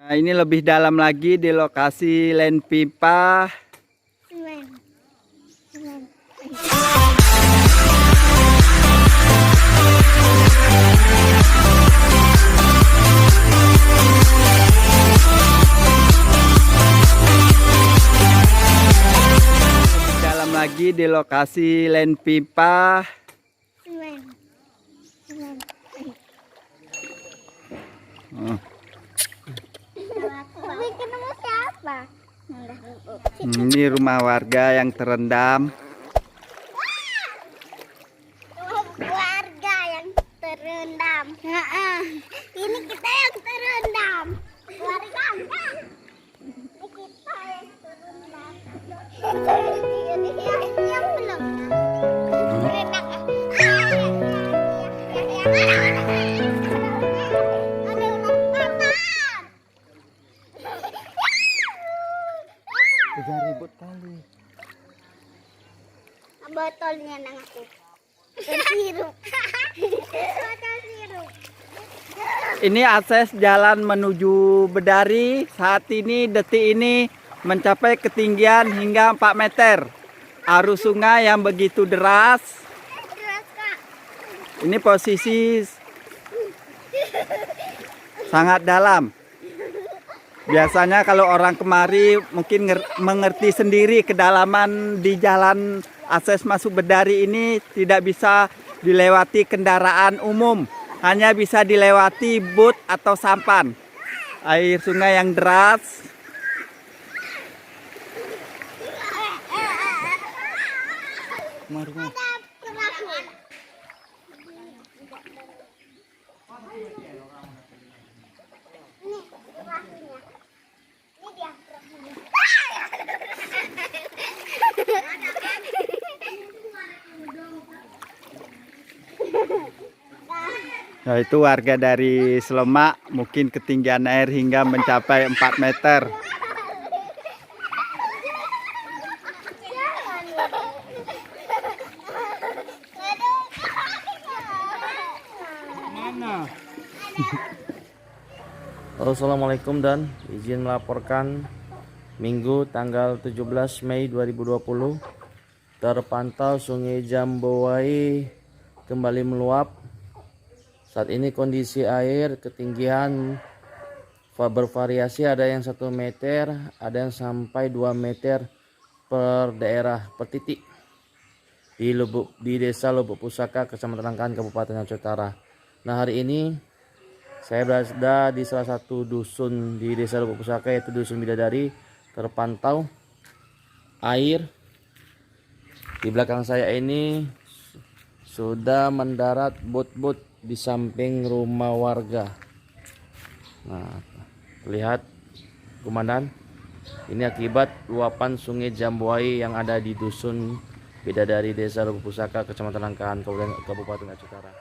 Nah, ini lebih dalam lagi di lokasi Land Pipa. Lebih dalam lagi di lokasi Land Pipa. Ini rumah warga yang terendam. Warga yang terendam. Ini kita yang terendam. Warga enggak. Ini kita yang terendam. Ini yang belum. Udah ribut kali. Botolnya nang aku. Sirup. Botol sirup. Ini akses jalan menuju Bedari saat ini detik ini mencapai ketinggian hingga 4 meter. Arus sungai yang begitu deras. Terus Kak. Ini posisi sangat dalam. Biasanya kalau orang kemari mungkin mengerti sendiri kedalaman di jalan akses masuk Bedari ini tidak bisa dilewati kendaraan umum. Hanya bisa dilewati boot atau sampan. Air sungai yang deras. Nah, itu warga dari Slemak, mungkin ketinggian air hingga mencapai 4 meter. Assalamualaikum dan izin melaporkan Minggu tanggal 17 Mei 2020 terpantau Sungai Jambuai kembali meluap. Saat ini kondisi air ketinggian bervariasi, ada yang 1 meter, ada yang sampai 2 meter per daerah per titik di Desa Lubuk Pusaka, Kecamatan Rangkahan, Kabupaten Aceh Utara. Nah, hari ini saya berada di salah satu dusun di Desa Lubuk Pusaka, yaitu Dusun Bidadari. Terpantau air di belakang saya ini sudah mendarat bot-bot di samping rumah warga. Nah, lihat komandan, ini akibat luapan Sungai Jambuai yang ada di Dusun Bidadari, Desa Lubuk Pusaka, Kecamatan Rangkahan, Kabupaten Aceh Utara.